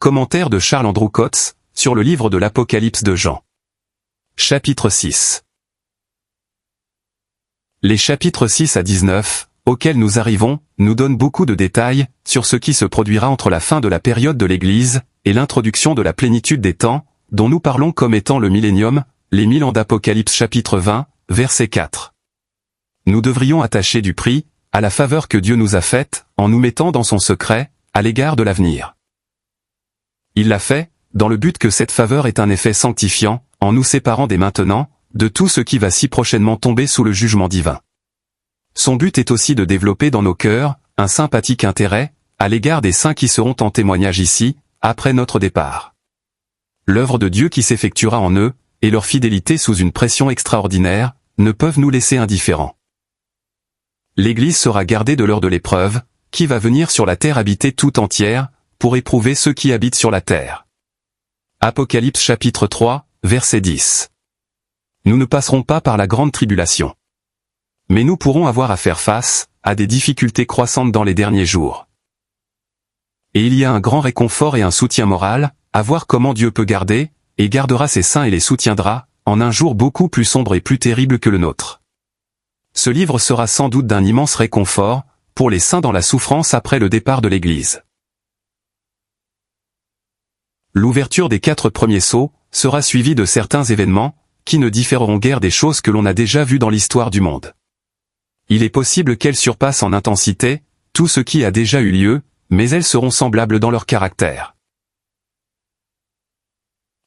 Commentaire de Charles Andrew Coates, sur le livre de l'Apocalypse de Jean. Chapitre 6. Les chapitres 6 à 19, auxquels nous arrivons, nous donnent beaucoup de détails sur ce qui se produira entre la fin de la période de l'Église et l'introduction de la plénitude des temps, dont nous parlons comme étant le millénium, les 1000 ans d'Apocalypse chapitre 20, verset 4. Nous devrions attacher du prix à la faveur que Dieu nous a faite en nous mettant dans son secret à l'égard de l'avenir. Il l'a fait, dans le but que cette faveur ait un effet sanctifiant, en nous séparant dès maintenant, de tout ce qui va si prochainement tomber sous le jugement divin. Son but est aussi de développer dans nos cœurs, un sympathique intérêt, à l'égard des saints qui seront en témoignage ici, après notre départ. L'œuvre de Dieu qui s'effectuera en eux, et leur fidélité sous une pression extraordinaire, ne peuvent nous laisser indifférents. L'Église sera gardée de l'heure de l'épreuve, qui va venir sur la terre habitée tout entière, pour éprouver ceux qui habitent sur la terre. Apocalypse chapitre 3, verset 10. Nous ne passerons pas par la grande tribulation. Mais nous pourrons avoir à faire face à des difficultés croissantes dans les derniers jours. Et il y a un grand réconfort et un soutien moral, à voir comment Dieu peut garder, et gardera ses saints et les soutiendra, en un jour beaucoup plus sombre et plus terrible que le nôtre. Ce livre sera sans doute d'un immense réconfort, pour les saints dans la souffrance après le départ de l'Église. L'ouverture des 4 premiers sceaux sera suivie de certains événements, qui ne différeront guère des choses que l'on a déjà vues dans l'histoire du monde. Il est possible qu'elles surpassent en intensité tout ce qui a déjà eu lieu, mais elles seront semblables dans leur caractère.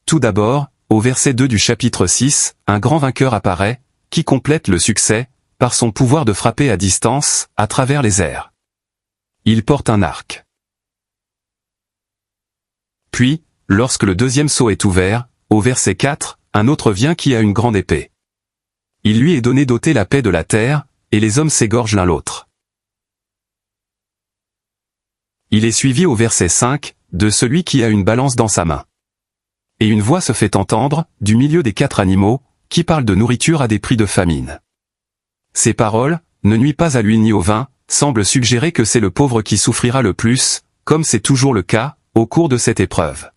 Tout d'abord, au verset 2 du chapitre 6, un grand vainqueur apparaît, qui complète le succès, par son pouvoir de frapper à distance, à travers les airs. Il porte un arc. Puis, lorsque le deuxième sceau est ouvert, au verset 4, un autre vient qui a une grande épée. Il lui est donné d'ôter la paix de la terre, et les hommes s'égorgent l'un l'autre. Il est suivi au verset 5, de celui qui a une balance dans sa main. Et une voix se fait entendre, du milieu des 4 animaux, qui parle de nourriture à des prix de famine. Ces paroles, ne nuisent pas à l'huile ni au vin, semblent suggérer que c'est le pauvre qui souffrira le plus, comme c'est toujours le cas, au cours de cette épreuve.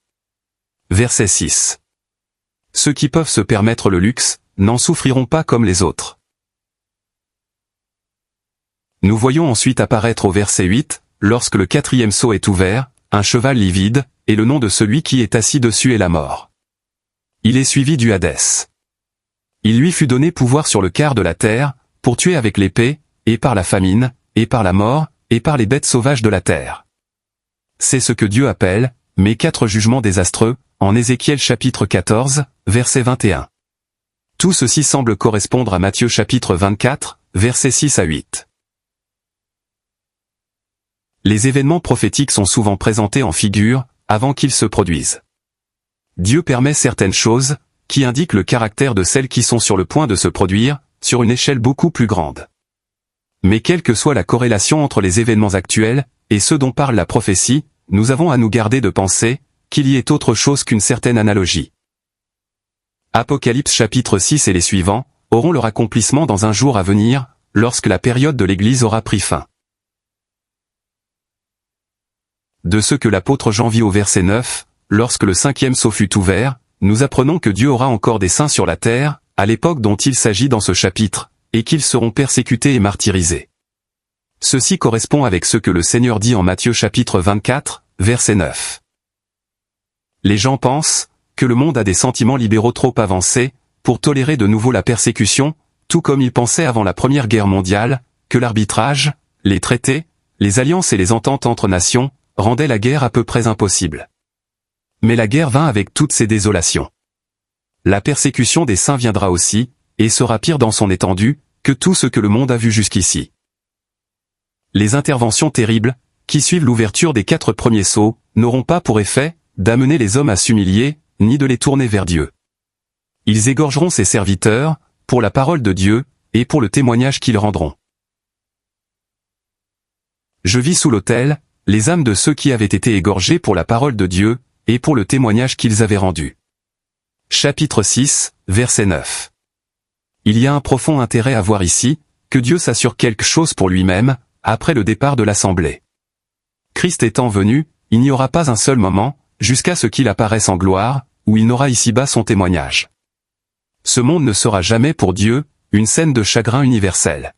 Verset 6. Ceux qui peuvent se permettre le luxe, n'en souffriront pas comme les autres. Nous voyons ensuite apparaître au verset 8, lorsque le 4e sceau est ouvert, un cheval livide, et le nom de celui qui est assis dessus est la mort. Il est suivi du Hadès. Il lui fut donné pouvoir sur le quart de la terre, pour tuer avec l'épée, et par la famine, et par la mort, et par les bêtes sauvages de la terre. C'est ce que Dieu appelle, mes 4 jugements désastreux, en Ézéchiel chapitre 14, verset 21. Tout ceci semble correspondre à Matthieu chapitre 24, versets 6 à 8. Les événements prophétiques sont souvent présentés en figure, avant qu'ils se produisent. Dieu permet certaines choses, qui indiquent le caractère de celles qui sont sur le point de se produire, sur une échelle beaucoup plus grande. Mais quelle que soit la corrélation entre les événements actuels, et ceux dont parle la prophétie, nous avons à nous garder de penser, qu'il y ait autre chose qu'une certaine analogie. Apocalypse chapitre 6 et les suivants, auront leur accomplissement dans un jour à venir, lorsque la période de l'Église aura pris fin. De ce que l'apôtre Jean vit au verset 9, lorsque le 5e sceau fut ouvert, nous apprenons que Dieu aura encore des saints sur la terre, à l'époque dont il s'agit dans ce chapitre, et qu'ils seront persécutés et martyrisés. Ceci correspond avec ce que le Seigneur dit en Matthieu chapitre 24, verset 9. Les gens pensent que le monde a des sentiments libéraux trop avancés pour tolérer de nouveau la persécution, tout comme ils pensaient avant la Première Guerre mondiale, que l'arbitrage, les traités, les alliances et les ententes entre nations rendaient la guerre à peu près impossible. Mais la guerre vint avec toutes ses désolations. La persécution des saints viendra aussi, et sera pire dans son étendue, que tout ce que le monde a vu jusqu'ici. Les interventions terribles, qui suivent l'ouverture des 4 premiers sceaux, n'auront pas pour effet d'amener les hommes à s'humilier, ni de les tourner vers Dieu. Ils égorgeront ses serviteurs, pour la parole de Dieu, et pour le témoignage qu'ils rendront. Je vis sous l'autel, les âmes de ceux qui avaient été égorgés pour la parole de Dieu, et pour le témoignage qu'ils avaient rendu. Chapitre 6, verset 9. Il y a un profond intérêt à voir ici, que Dieu s'assure quelque chose pour lui-même, après le départ de l'assemblée. Christ étant venu, il n'y aura pas un seul moment, jusqu'à ce qu'il apparaisse en gloire, où il n'aura ici-bas son témoignage. Ce monde ne sera jamais pour Dieu une scène de chagrin universel.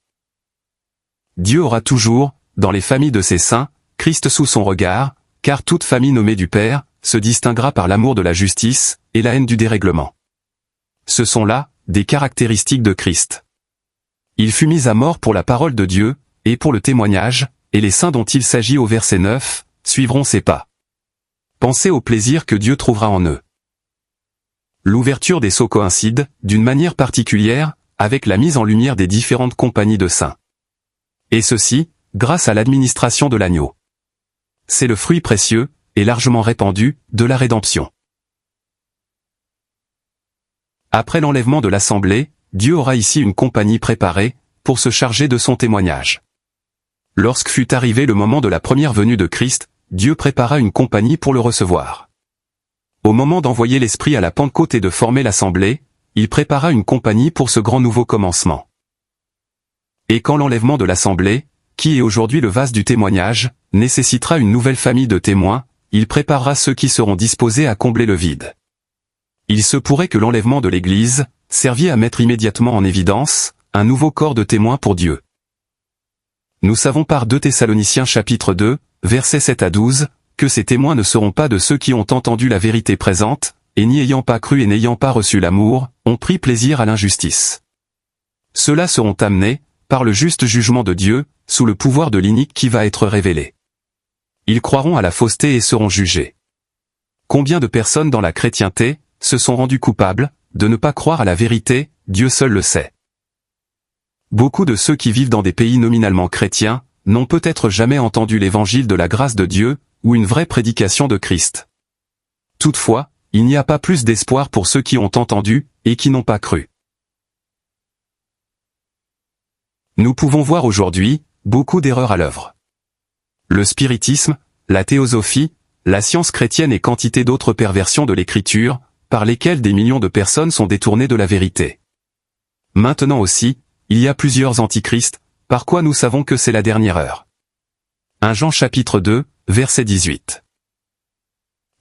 Dieu aura toujours, dans les familles de ses saints, Christ sous son regard, car toute famille nommée du Père se distinguera par l'amour de la justice et la haine du dérèglement. Ce sont là des caractéristiques de Christ. Il fut mis à mort pour la parole de Dieu et pour le témoignage, et les saints dont il s'agit au verset 9 suivront ses pas. Pensez au plaisir que Dieu trouvera en eux. L'ouverture des sceaux coïncide, d'une manière particulière, avec la mise en lumière des différentes compagnies de saints. Et ceci, grâce à l'administration de l'agneau. C'est le fruit précieux, et largement répandu, de la rédemption. Après l'enlèvement de l'assemblée, Dieu aura ici une compagnie préparée, pour se charger de son témoignage. Lorsque fut arrivé le moment de la première venue de Christ, Dieu prépara une compagnie pour le recevoir. Au moment d'envoyer l'Esprit à la Pentecôte et de former l'assemblée, il prépara une compagnie pour ce grand nouveau commencement. Et quand l'enlèvement de l'assemblée, qui est aujourd'hui le vase du témoignage, nécessitera une nouvelle famille de témoins, il préparera ceux qui seront disposés à combler le vide. Il se pourrait que l'enlèvement de l'Église servît à mettre immédiatement en évidence un nouveau corps de témoins pour Dieu. Nous savons par 2 Thessaloniciens chapitre 2, versets 7 à 12, que ces témoins ne seront pas de ceux qui ont entendu la vérité présente, et n'y ayant pas cru et n'ayant pas reçu l'amour, ont pris plaisir à l'injustice. Ceux-là seront amenés, par le juste jugement de Dieu, sous le pouvoir de l'inique qui va être révélé. Ils croiront à la fausseté et seront jugés. Combien de personnes dans la chrétienté se sont rendues coupables de ne pas croire à la vérité, Dieu seul le sait. Beaucoup de ceux qui vivent dans des pays nominalement chrétiens n'ont peut-être jamais entendu l'évangile de la grâce de Dieu, ou une vraie prédication de Christ. Toutefois, il n'y a pas plus d'espoir pour ceux qui ont entendu, et qui n'ont pas cru. Nous pouvons voir aujourd'hui beaucoup d'erreurs à l'œuvre. Le spiritisme, la théosophie, la science chrétienne et quantité d'autres perversions de l'écriture, par lesquelles des millions de personnes sont détournées de la vérité. Maintenant aussi, il y a plusieurs antichrists, par quoi nous savons que c'est la dernière heure. 1 Jean chapitre 2, verset 18.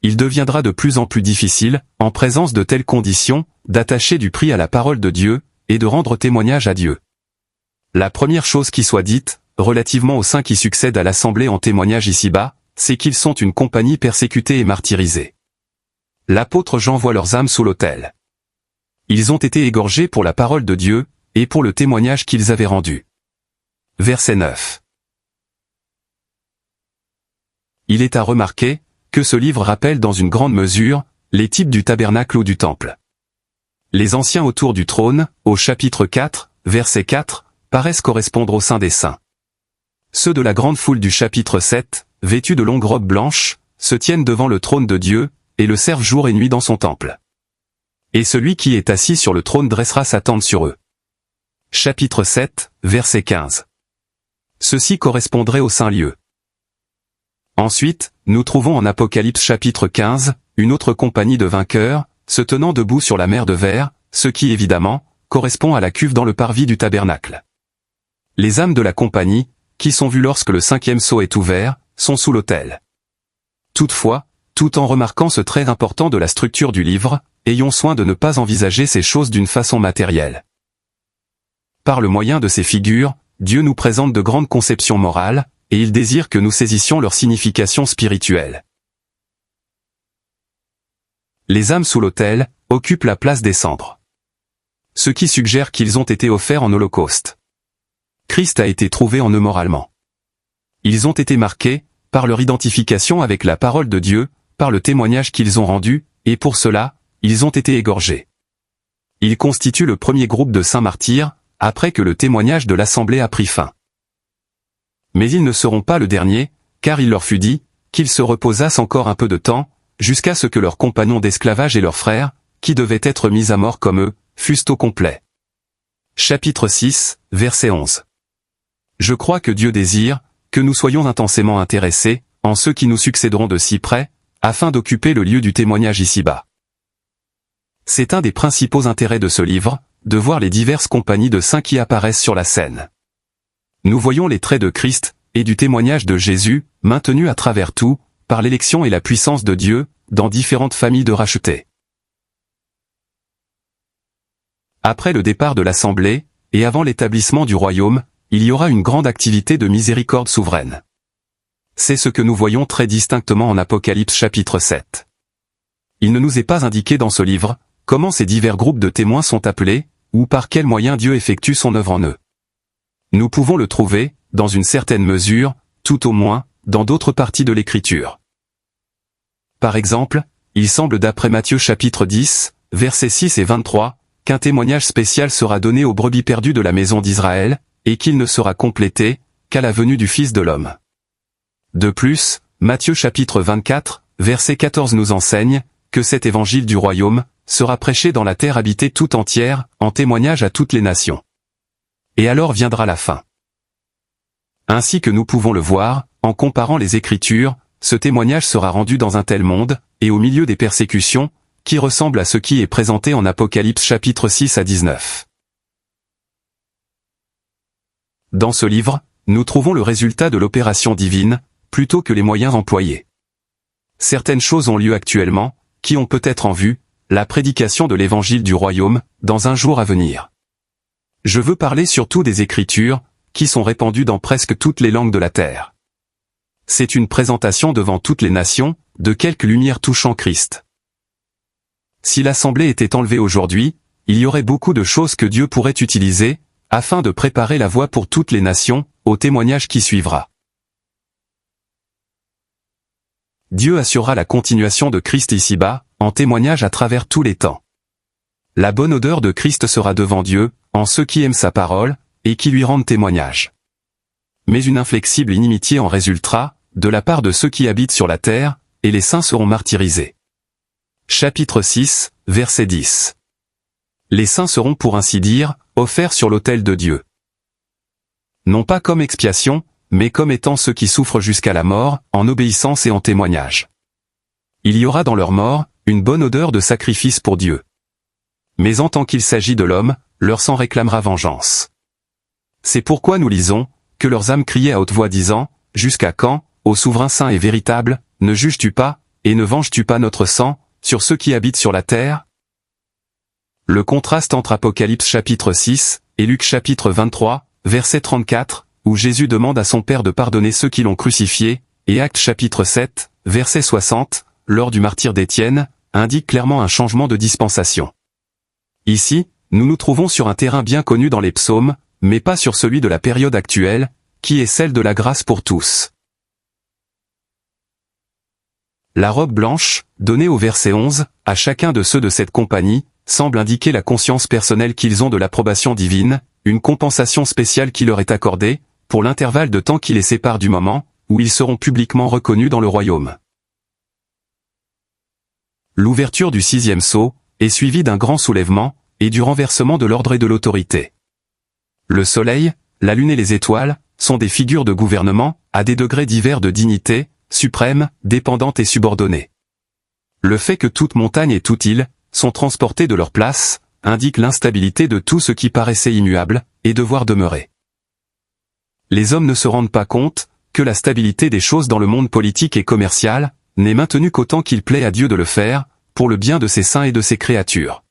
Il deviendra de plus en plus difficile, en présence de telles conditions, d'attacher du prix à la parole de Dieu, et de rendre témoignage à Dieu. La première chose qui soit dite, relativement aux saints qui succèdent à l'assemblée en témoignage ici-bas, c'est qu'ils sont une compagnie persécutée et martyrisée. L'apôtre Jean voit leurs âmes sous l'autel. Ils ont été égorgés pour la parole de Dieu, et pour le témoignage qu'ils avaient rendu. Verset 9. Il est à remarquer que ce livre rappelle dans une grande mesure les types du tabernacle ou du temple. Les anciens autour du trône, au chapitre 4, verset 4, paraissent correspondre aux saints des saints. Ceux de la grande foule du chapitre 7, vêtus de longues robes blanches, se tiennent devant le trône de Dieu, et le servent jour et nuit dans son temple. Et celui qui est assis sur le trône dressera sa tente sur eux. Chapitre 7, verset 15. Ceci correspondrait au saint lieu. Ensuite, nous trouvons en Apocalypse chapitre 15, une autre compagnie de vainqueurs, se tenant debout sur la mer de verre, ce qui évidemment, correspond à la cuve dans le parvis du tabernacle. Les âmes de la compagnie, qui sont vues lorsque le 5e sceau est ouvert, sont sous l'autel. Toutefois, tout en remarquant ce trait important de la structure du livre, ayons soin de ne pas envisager ces choses d'une façon matérielle. Par le moyen de ces figures, Dieu nous présente de grandes conceptions morales, et il désire que nous saisissions leur signification spirituelle. Les âmes sous l'autel occupent la place des cendres. Ce qui suggère qu'ils ont été offerts en holocauste. Christ a été trouvé en eux moralement. Ils ont été marqués, par leur identification avec la parole de Dieu, par le témoignage qu'ils ont rendu, et pour cela, ils ont été égorgés. Ils constituent le premier groupe de saints martyrs, après que le témoignage de l'assemblée a pris fin. Mais ils ne seront pas le dernier, car il leur fut dit, qu'ils se reposassent encore un peu de temps, jusqu'à ce que leurs compagnons d'esclavage et leurs frères, qui devaient être mis à mort comme eux, fussent au complet. Chapitre 6, verset 11. Je crois que Dieu désire, que nous soyons intensément intéressés, en ceux qui nous succéderont de si près, afin d'occuper le lieu du témoignage ici-bas. C'est un des principaux intérêts de ce livre, de voir les diverses compagnies de saints qui apparaissent sur la scène. Nous voyons les traits de Christ, et du témoignage de Jésus, maintenus à travers tout, par l'élection et la puissance de Dieu, dans différentes familles de rachetés. Après le départ de l'Assemblée, et avant l'établissement du royaume, il y aura une grande activité de miséricorde souveraine. C'est ce que nous voyons très distinctement en Apocalypse chapitre 7. Il ne nous est pas indiqué dans ce livre, comment ces divers groupes de témoins sont appelés, ou par quels moyens Dieu effectue son œuvre en eux. Nous pouvons le trouver, dans une certaine mesure, tout au moins, dans d'autres parties de l'Écriture. Par exemple, il semble d'après Matthieu chapitre 10, versets 6 et 23, qu'un témoignage spécial sera donné aux brebis perdues de la maison d'Israël, et qu'il ne sera complété qu'à la venue du Fils de l'homme. De plus, Matthieu chapitre 24, verset 14 nous enseigne que cet évangile du royaume sera prêché dans la terre habitée tout entière, en témoignage à toutes les nations. Et alors viendra la fin. Ainsi que nous pouvons le voir, en comparant les Écritures, ce témoignage sera rendu dans un tel monde, et au milieu des persécutions, qui ressemble à ce qui est présenté en Apocalypse chapitre 6 à 19. Dans ce livre, nous trouvons le résultat de l'opération divine, plutôt que les moyens employés. Certaines choses ont lieu actuellement, qui ont peut-être en vue la prédication de l'évangile du royaume, dans un jour à venir. Je veux parler surtout des Écritures, qui sont répandues dans presque toutes les langues de la terre. C'est une présentation devant toutes les nations, de quelques lumières touchant Christ. Si l'Assemblée était enlevée aujourd'hui, il y aurait beaucoup de choses que Dieu pourrait utiliser, afin de préparer la voie pour toutes les nations, au témoignage qui suivra. Dieu assurera la continuation de Christ ici-bas, en témoignage à travers tous les temps. La bonne odeur de Christ sera devant Dieu, en ceux qui aiment sa parole, et qui lui rendent témoignage. Mais une inflexible inimitié en résultera, de la part de ceux qui habitent sur la terre, et les saints seront martyrisés. Chapitre 6, verset 10. Les saints seront pour ainsi dire, offerts sur l'autel de Dieu. Non pas comme expiation, mais comme étant ceux qui souffrent jusqu'à la mort, en obéissance et en témoignage. Il y aura dans leur mort, une bonne odeur de sacrifice pour Dieu. Mais en tant qu'il s'agit de l'homme, leur sang réclamera vengeance. C'est pourquoi nous lisons, que leurs âmes criaient à haute voix disant, « Jusqu'à quand, ô souverain saint et véritable, ne juges-tu pas, et ne venges-tu pas notre sang, sur ceux qui habitent sur la terre ?» Le contraste entre Apocalypse chapitre 6, et Luc chapitre 23, verset 34, où Jésus demande à son Père de pardonner ceux qui l'ont crucifié, et Actes chapitre 7, verset 60, lors du martyre d'Étienne, indique clairement un changement de dispensation. Ici, nous nous trouvons sur un terrain bien connu dans les psaumes, mais pas sur celui de la période actuelle, qui est celle de la grâce pour tous. La robe blanche, donnée au verset 11, à chacun de ceux de cette compagnie, semble indiquer la conscience personnelle qu'ils ont de l'approbation divine, une compensation spéciale qui leur est accordée, pour l'intervalle de temps qui les sépare du moment, où ils seront publiquement reconnus dans le royaume. L'ouverture du 6e sceau est suivie d'un grand soulèvement, et du renversement de l'ordre et de l'autorité. Le soleil, la lune et les étoiles, sont des figures de gouvernement, à des degrés divers de dignité, suprême, dépendante et subordonnée. Le fait que toute montagne et toute île sont transportées de leur place, indique l'instabilité de tout ce qui paraissait immuable, et devoir demeurer. Les hommes ne se rendent pas compte que la stabilité des choses dans le monde politique et commercial n'est maintenue qu'autant qu'il plaît à Dieu de le faire, pour le bien de ses saints et de ses créatures.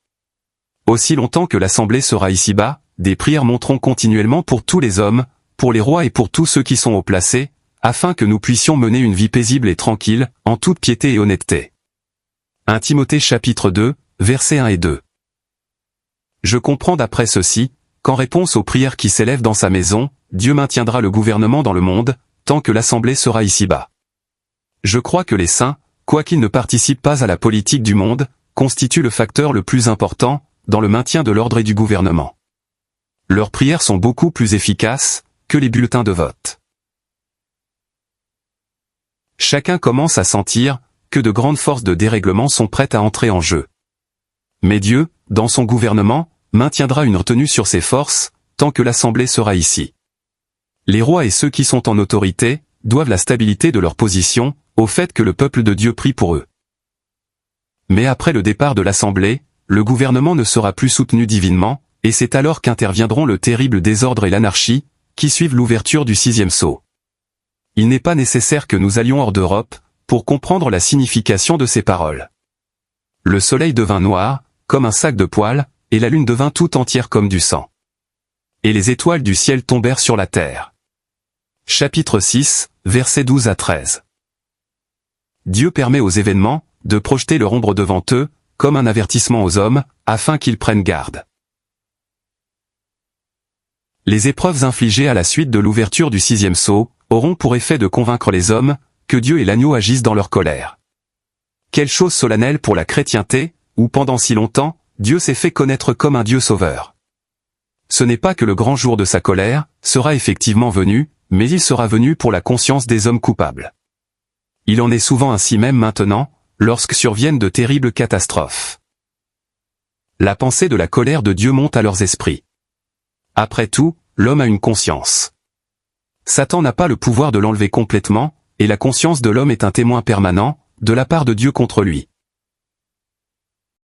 Aussi longtemps que l'Assemblée sera ici-bas, des prières monteront continuellement pour tous les hommes, pour les rois et pour tous ceux qui sont haut placés, afin que nous puissions mener une vie paisible et tranquille, en toute piété et honnêteté. 1 Timothée chapitre 2, versets 1 et 2. Je comprends d'après ceci, qu'en réponse aux prières qui s'élèvent dans sa maison, Dieu maintiendra le gouvernement dans le monde, tant que l'Assemblée sera ici-bas. Je crois que les saints, quoiqu'ils ne participent pas à la politique du monde, constituent le facteur le plus important, dans le maintien de l'ordre et du gouvernement. Leurs prières sont beaucoup plus efficaces que les bulletins de vote. Chacun commence à sentir que de grandes forces de dérèglement sont prêtes à entrer en jeu. Mais Dieu, dans son gouvernement, maintiendra une retenue sur ces forces, tant que l'Assemblée sera ici. Les rois et ceux qui sont en autorité doivent la stabilité de leur position, au fait que le peuple de Dieu prie pour eux. Mais après le départ de l'Assemblée, le gouvernement ne sera plus soutenu divinement, et c'est alors qu'interviendront le terrible désordre et l'anarchie, qui suivent l'ouverture du 6e sceau. Il n'est pas nécessaire que nous allions hors d'Europe, pour comprendre la signification de ces paroles. Le soleil devint noir, comme un sac de poils, et la lune devint tout entière comme du sang. Et les étoiles du ciel tombèrent sur la terre. Chapitre 6, versets 12 à 13. Dieu permet aux événements de projeter leur ombre devant eux, comme un avertissement aux hommes, afin qu'ils prennent garde. Les épreuves infligées à la suite de l'ouverture du 6e sceau auront pour effet de convaincre les hommes que Dieu et l'agneau agissent dans leur colère. Quelle chose solennelle pour la chrétienté, où pendant si longtemps, Dieu s'est fait connaître comme un Dieu sauveur. Ce n'est pas que le grand jour de sa colère sera effectivement venu, mais il sera venu pour la conscience des hommes coupables. Il en est souvent ainsi même maintenant, lorsque surviennent de terribles catastrophes. La pensée de la colère de Dieu monte à leurs esprits. Après tout, l'homme a une conscience. Satan n'a pas le pouvoir de l'enlever complètement, et la conscience de l'homme est un témoin permanent, de la part de Dieu contre lui.